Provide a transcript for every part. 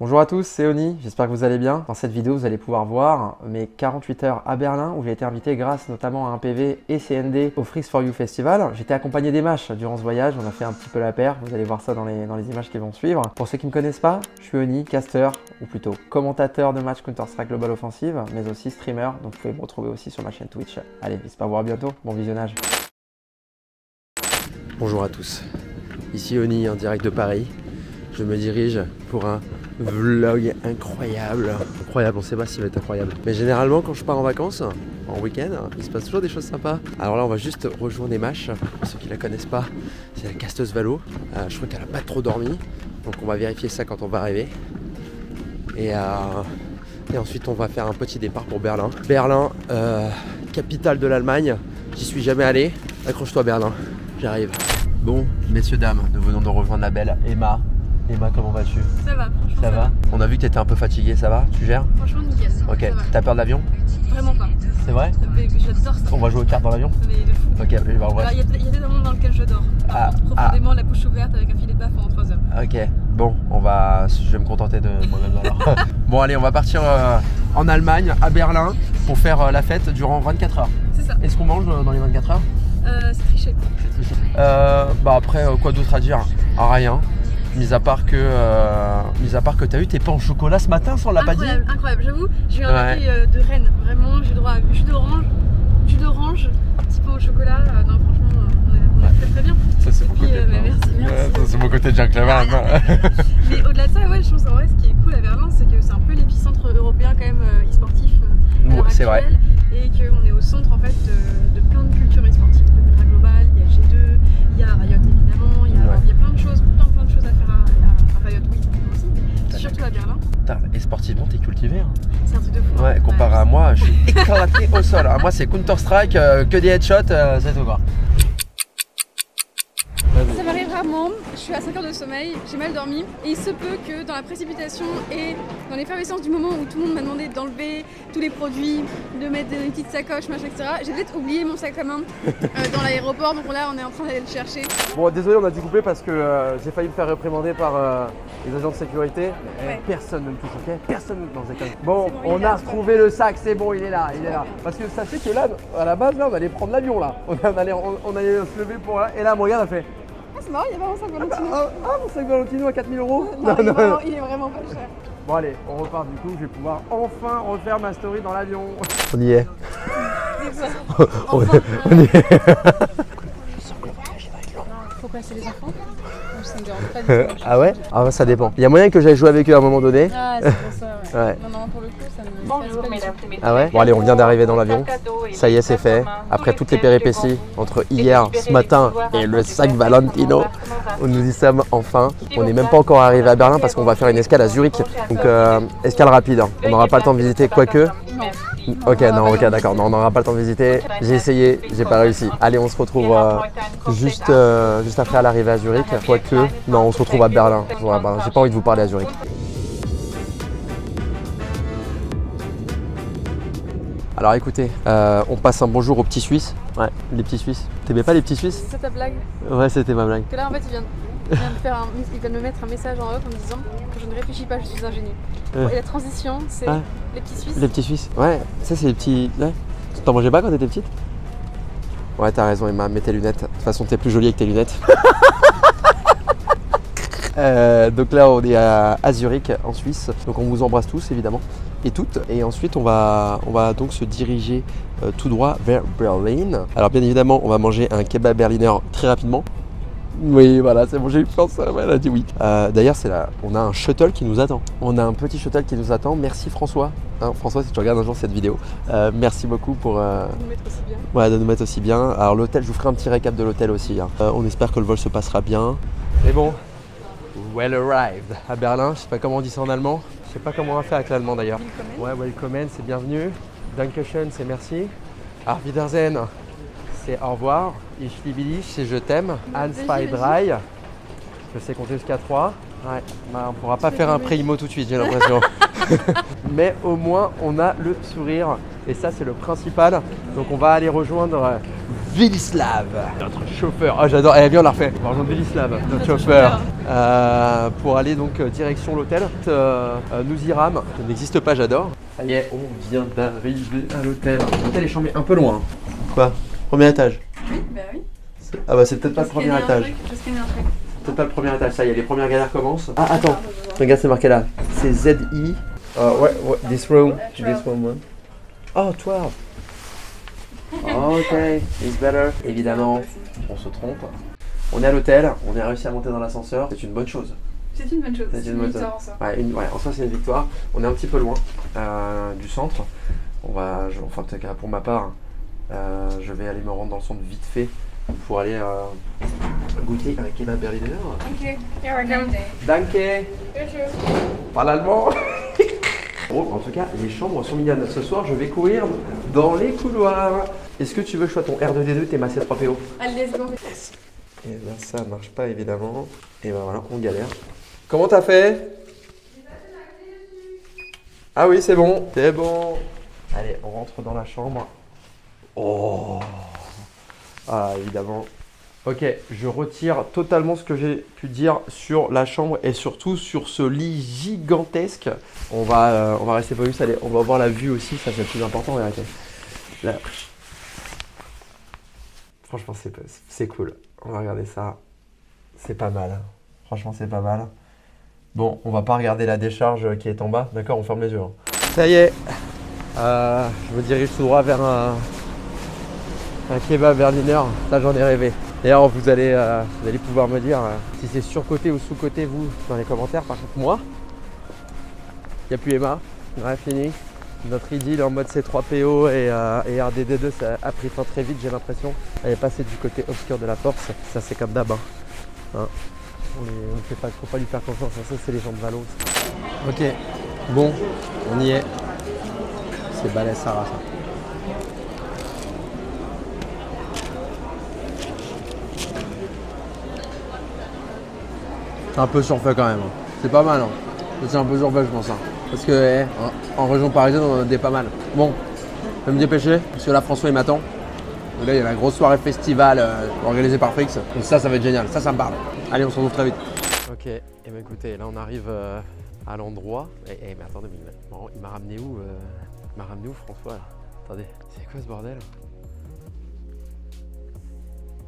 Bonjour à tous, c'est Oni, j'espère que vous allez bien. Dans cette vidéo, vous allez pouvoir voir mes 48 heures à Berlin où j'ai été invité grâce notamment à un PV et CND au Freaks for You Festival. J'étais accompagné des matchs durant ce voyage, on a fait un petit peu la paire, vous allez voir ça dans les images qui vont suivre. Pour ceux qui ne me connaissent pas, je suis Oni, caster ou plutôt commentateur de matchs Counter-Strike Global Offensive, mais aussi streamer, donc vous pouvez me retrouver aussi sur ma chaîne Twitch. Allez, j'espère vous voir bientôt, bon visionnage. Bonjour à tous, ici Oni en direct de Paris. Je me dirige pour un vlog incroyable. Incroyable, on sait pas s'il va être incroyable. Mais généralement, quand je pars en vacances, en week-end, il se passe toujours des choses sympas. Alors là, on va juste rejoindre Emash. Pour ceux qui la connaissent pas, c'est la casteuse Valo. Je crois qu'elle a pas trop dormi. Donc on va vérifier ça quand on va arriver. Et ensuite, on va faire un petit départ pour Berlin. Berlin, capitale de l'Allemagne. J'y suis jamais allé. Accroche-toi Berlin, j'arrive. Bon, messieurs, dames, nous venons de rejoindre la belle Emma. Emma, comment vas-tu? Ça va, franchement. Ça va. On a vu que tu étais un peu fatiguée, ça va? Tu gères? Franchement, nickel. Ok. T'as peur de l'avion? Vraiment pas. C'est vrai? J'adore ça. On va jouer aux cartes dans l'avion? Mais de fou. Ok, je vais en vrai. Il y a des moments dans lesquels je dors. Profondément, la bouche ouverte avec un filet de baffe pendant 3 heures. Ok, bon, je vais me contenter de moi-même alors. Bon, allez, on va partir en Allemagne, à Berlin, pour faire la fête durant 24 heures. C'est ça. Est-ce qu'on mange dans les 24 heures? C'est triché. Bah après, quoi d'autre à dire? Rien. Mis à part que t'as eu tes pains au chocolat ce matin, ça on l'a pas dit? Incroyable, j'avoue, j'ai eu un thé de Rennes, vraiment, j'ai droit à jus d'orange, petit pot au chocolat, non franchement, on est très bien. Ça c'est mon côté. Merci. Ça c'est mon côté gentleman. Mais au-delà de ça, ouais, je pense en vrai, ce qui est cool à Berlin, c'est que c'est un peu l'épicentre européen quand même e-sportif. C'est vrai. Et qu'on est au centre en fait de plein de cultures e-sportives, de manière globale. Il y a G2, il y a Riot évidemment, il y a plein de choses à faire à Riot, oui aussi. Surtout à Berlin. Et sportivement, t'es cultivé. Hein. C'est un truc de fou. Ouais, comparé à moi, je suis éclaté au sol. Hein. Moi, c'est Counter-Strike, que des headshots, c'est tout quoi. Ça m'arrive rarement, je suis à 5 heures de sommeil, j'ai mal dormi et il se peut que dans la précipitation et dans l'effervescence du moment où tout le monde m'a demandé d'enlever tous les produits, de mettre des petites sacoches, machin, etc. J'ai peut-être oublié mon sac à main dans l'aéroport, donc là on est en train d'aller le chercher. Bon, désolé, on a dû couper parce que j'ai failli me faire réprimander par les agents de sécurité. Ouais. Personne ne me touche, ok? Personne ne me touche. Bon, on a retrouvé le sac, c'est bon, il est là, Parce que sachez que là, à la base, là, on allait prendre l'avion là. On allait se lever pour là, et là, mon gars a fait. C'est marrant, il y a vraiment un sac Valentino. Mon sac Valentino à 4000 €? Non, il est vraiment pas cher. Bon allez, on repart du coup, je vais pouvoir enfin refaire ma story dans l'avion. On y est. C'est ça. On y est. Faut passer les enfants? Ça me dérange pas du tout. Ah ouais? Ah ça dépend. Il y a moyen que j'aille jouer avec eux à un moment donné. Ah c'est pour ça ouais. Non, pour le coup ça me... Bonjour mesdames et messieurs. Ah ouais? Bon allez, on vient d'arriver dans l'avion. Ça y est, c'est fait. Après toutes les péripéties entre hier, ce matin et le sac Valentino, nous y sommes enfin. On n'est même pas encore arrivé à Berlin parce qu'on va faire une escale à Zurich. Donc escale rapide. Hein. On n'aura pas le temps de visiter quoique. Ok, d'accord, non, on n'aura pas le temps de visiter. J'ai essayé, j'ai pas réussi. Allez, on se retrouve juste après à l'arrivée à Zurich. Quoique, non, on se retrouve à Berlin. J'ai pas envie de vous parler à Zurich. Alors écoutez, on passe un bonjour aux petits Suisses. Ouais, les petits Suisses. T'aimais pas les petits Suisses? C'est ta blague? Ouais, c'était ma blague. Que là en fait il vient de me mettre un message en off en me disant que je ne réfléchis pas, je suis un génie. Et la transition, c'est les petits Suisses. Les petits Suisses, ouais, ça c'est les petits... Ouais. T'en mangeais pas quand t'étais petite? Ouais, t'as raison Emma, mets tes lunettes. De toute façon, t'es plus jolie avec tes lunettes. Donc là, on est à Zurich, en Suisse. Donc on vous embrasse tous, évidemment, et toutes. Et ensuite, on va donc se diriger tout droit vers Berlin. Alors bien évidemment, on va manger un kebab berliner très rapidement. Oui, voilà, c'est bon, j'ai eu peur, elle a dit oui. D'ailleurs, on a un shuttle qui nous attend. On a un petit shuttle qui nous attend. Merci François. Hein, François, si tu regardes un jour cette vidéo, merci beaucoup pour de nous mettre aussi bien. Ouais, de nous mettre aussi bien. Alors l'hôtel, je vous ferai un petit récap de l'hôtel aussi. Hein. On espère que le vol se passera bien. Et bon, well arrived à Berlin. Je sais pas comment on dit ça en allemand. Je sais pas comment on va faire avec l'allemand d'ailleurs. Ouais, welcome, c'est bienvenue. Dankeschön, c'est merci. Auf Wiedersehen, c'est au revoir. Ich liebe dich, c'est je t'aime. Hans zwei drei. Je sais compter jusqu'à 3. Ouais, bah, on pourra pas faire un pré-IMO tout de suite, j'ai l'impression. Mais au moins, on a le sourire. Et ça, c'est le principal. Donc, on va aller rejoindre Vélislav, notre chauffeur. Ah j'adore, eh bien on l'a refait. On va rejoindre Vélislav, notre chauffeur. Pour aller donc direction l'hôtel. Nouziram, qui n'existe pas, j'adore. Ça y est, on vient d'arriver à l'hôtel. L'hôtel est chambé un peu loin. Quoi? Premier étage? Oui, bah oui. Ah bah c'est peut-être pas le premier étage. Je scanne un truc. Peut-être pas le premier étage, ça y est, les premières galères commencent. Ah attends, regarde c'est marqué là. C'est ZI. Ouais, this room. This room, ouais. Oh, 12. Ok, it's better. Évidemment, on se trompe. On est à l'hôtel, on a réussi à monter dans l'ascenseur. C'est une bonne chose. C'est une bonne chose. C'est une victoire en soi. Ouais, en soi c'est une victoire. On est un petit peu loin du centre. Enfin en tout cas pour ma part, je vais aller me rendre dans le centre vite fait pour aller goûter un kebab berliner. Ok, you're welcome. Danke. Parle allemand. Bon, en tout cas, les chambres sont mignonnes. Ce soir, je vais courir dans les couloirs. Est-ce que tu veux que je sois ton R2D2, t'es ma C3PO? Allez, let's go. Yes. Et là, ça marche pas évidemment. Et ben voilà, on galère. Comment t'as fait? Ah oui, c'est bon. C'est bon. Allez, on rentre dans la chambre. Oh. Ah, évidemment. Ok, je retire totalement ce que j'ai pu dire sur la chambre et surtout sur ce lit gigantesque. On va rester focus, allez, on va voir la vue aussi, ça c'est le plus important en vérité. Là. Franchement, c'est cool. On va regarder ça. C'est pas mal. Franchement, c'est pas mal. Bon, on va pas regarder la décharge qui est en bas, d'accord? On ferme les yeux. Hein. Ça y est, je me dirige tout droit vers un kebab berliner. Ça, j'en ai rêvé. D'ailleurs, vous allez pouvoir me dire si c'est surcoté ou sous-coté, vous, dans les commentaires. Par contre, moi, il n'y a plus Emma, on a fini. Notre idylle en mode C3PO et RDD2, ça a pris fin très vite, j'ai l'impression. Elle est passée du côté obscur de la force. Ça, c'est comme d'hab. Hein. On ne fait pas, faut pas lui faire confiance. Ça, c'est les gens de Valo. Ok, bon, on y est. C'est balèze, Sarah, ça. C'est un peu surfait quand même. C'est pas mal. Hein. C'est un peu surfait, je pense. Hein. Parce que en région parisienne, on en a des pas mal. Bon, je vais me dépêcher parce que là, François, il m'attend. Là, il y a la grosse soirée festival organisée par Frix. Donc ça va être génial. Ça me parle. Allez, on se retrouve très vite. Ok, et bien écoutez, là, on arrive à l'endroit. Mais attendez, il m'a ramené où François là? Attendez, c'est quoi ce bordel?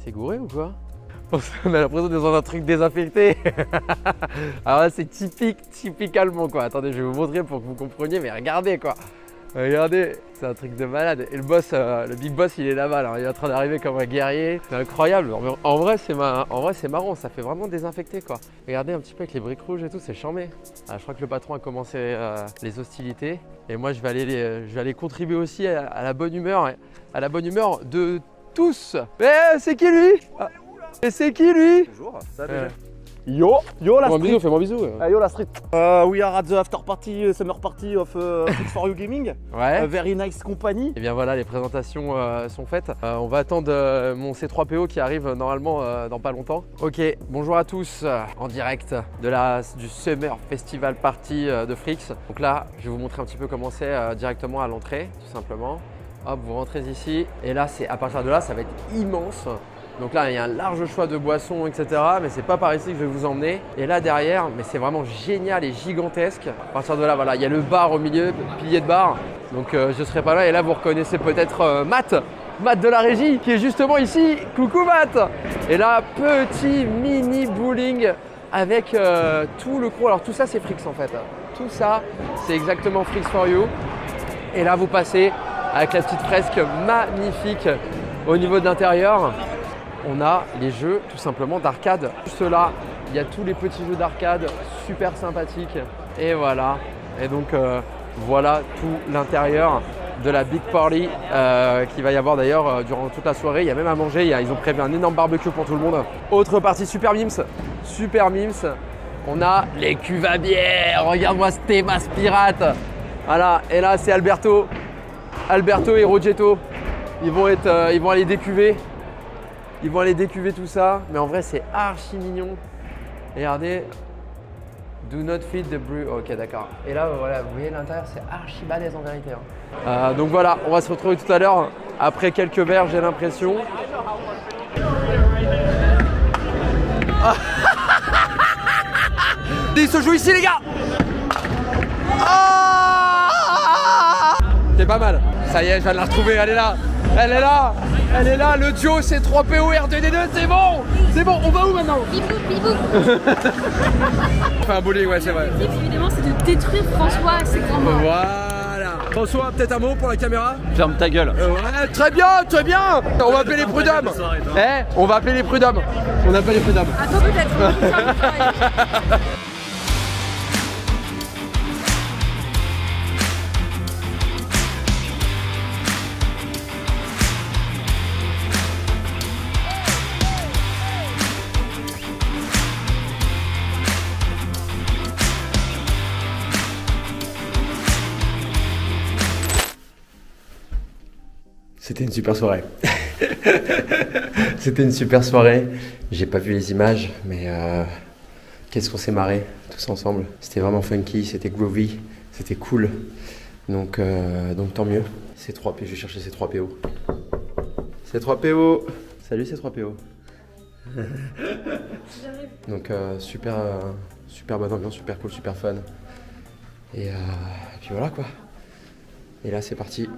C'est gouré ou quoi? On a l'impression d'être dans un truc désinfecté. Alors là, c'est typique allemand quoi. Attendez, je vais vous montrer pour que vous compreniez, mais regardez quoi. Regardez, c'est un truc de malade. Et le boss, le big boss, il est là-bas. Alors, il est en train d'arriver comme un guerrier. C'est incroyable. En vrai, c'est marrant. Ça fait vraiment désinfecter quoi. Regardez un petit peu avec les briques rouges et tout, c'est charmé. Je crois que le patron a commencé les hostilités. Et moi, je vais aller contribuer aussi à la bonne humeur, de tous. Mais c'est qui lui? Et c'est qui lui? Bonjour, ça déjà. Yo la street. Fais-moi un bisou. Yo la street. We are at the after party, summer party of Frix for You Gaming. Ouais. Very nice company. Et bien voilà, les présentations sont faites. On va attendre mon C3PO qui arrive normalement dans pas longtemps. Ok, bonjour à tous, en direct du Summer Festival Party de Frix. Donc là, je vais vous montrer un petit peu comment c'est directement à l'entrée, tout simplement. Hop, vous rentrez ici. Et là, à partir de là, ça va être immense. Donc là, il y a un large choix de boissons, etc. Mais c'est pas par ici que je vais vous emmener. Et là derrière, mais c'est vraiment génial et gigantesque. À partir de là, voilà, il y a le bar au milieu, pilier de bar. Donc je serai pas là. Et là, vous reconnaissez peut-être Matt de la régie, qui est justement ici. Coucou Matt. Et là, petit mini bowling avec tout le crew. Alors tout ça, c'est Frix en fait. Tout ça, c'est exactement Frix for You. Et là, vous passez avec la petite fresque magnifique au niveau de l'intérieur. On a les jeux tout simplement d'arcade. Juste là, il y a tous les petits jeux d'arcade super sympathiques. Et voilà. Et donc voilà tout l'intérieur de la Big Party qui va y avoir d'ailleurs durant toute la soirée. Il y a même à manger. Ils ont prévu un énorme barbecue pour tout le monde. Autre partie super mims. On a les cuves à bière. Regarde-moi ce Thémas pirate. Voilà. Et là, c'est Alberto et Rogetto. Ils vont aller décuver. Ils vont aller décuver tout ça, mais en vrai c'est archi mignon. Et regardez, Do not feed the brew. Ok, d'accord. Et là, voilà, vous voyez l'intérieur, c'est archi balèze en vérité. Hein. Donc voilà, on va se retrouver tout à l'heure. Après quelques verres, j'ai l'impression. Ah. Il se joue ici, les gars. Ah. C'est pas mal. Ça y est, je viens de la retrouver. Elle est là. Elle est là. Elle est là. Le duo, c'est 3PO R2D2. C'est bon. C'est bon. On va où maintenant? Bibou. Enfin, un bowling, ouais, c'est vrai. L'objectif, évidemment, c'est de détruire François et ses grands mots. Voilà. François, peut-être un mot pour la caméra? Ferme ta gueule. Ouais, très bien, très bien. On va appeler les prud'hommes. On va appeler les prud'hommes. On appelle les prud'hommes. À toi peut-être. C'était une super soirée. C'était une super soirée. J'ai pas vu les images, mais qu'est-ce qu'on s'est marré tous ensemble. C'était vraiment funky, c'était groovy, c'était cool. Donc tant mieux. C3PO, je vais chercher C3PO. C3PO. Salut C3PO. Donc super bonne ambiance, super cool, super fun. Et puis voilà quoi. Et là c'est parti.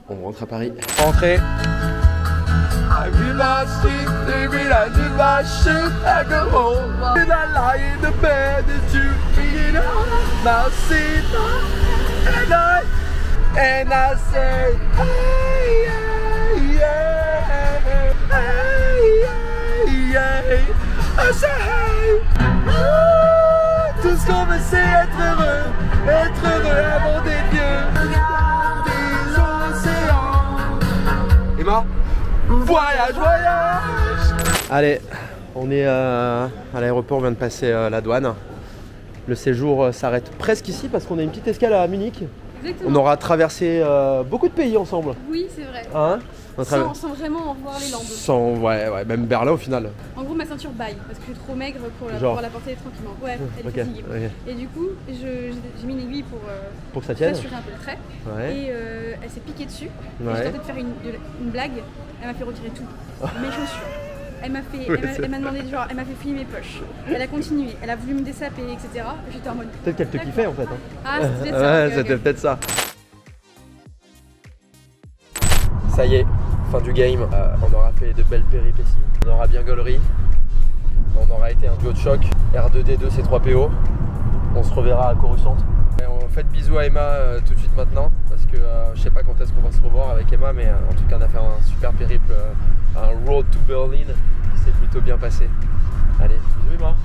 On rentre à Paris. Rentrée. Tout ce qu'on veut c'est être heureux avant des dieux. Emma, voyage. Allez, on est à l'aéroport, on vient de passer la douane. Le séjour s'arrête presque ici parce qu'on a une petite escale à Munich. Exactement. On aura traversé beaucoup de pays ensemble. Oui, c'est vrai. Hein? Sans vraiment en revoir les landes. Ouais, même Berlin au final. En gros, ma ceinture baille parce que je suis trop maigre pour la porter tranquillement. Ouais, elle est fatiguée. Okay. Et du coup, j'ai mis une aiguille pour que ça tienne. assurer un peu le trait. Ouais. Et elle s'est piquée dessus. Ouais. Et j'ai tenté de faire une blague. Elle m'a fait retirer tout. Mes chaussures. Elle m'a demandé, genre, elle m'a fait fouiller mes poches. Elle a continué. Elle a voulu me dessaper, etc. J'étais en mode. Peut-être qu'elle te kiffait en fait. Hein. Ah, c'était peut-être ça. Ouais, Okay, c'était peut-être ça. Ça y est, fin du game. On aura fait de belles péripéties. On aura bien gaulerie. On aura été un duo de choc. R2D2, C3PO. On se reverra à Coruscant. Et on fait bisous à Emma tout de suite maintenant. Parce que je sais pas quand est-ce qu'on va se revoir avec Emma. Mais en tout cas, on a fait un super périple. Un road to Berlin qui s'est plutôt bien passé. Allez, bisous Emma.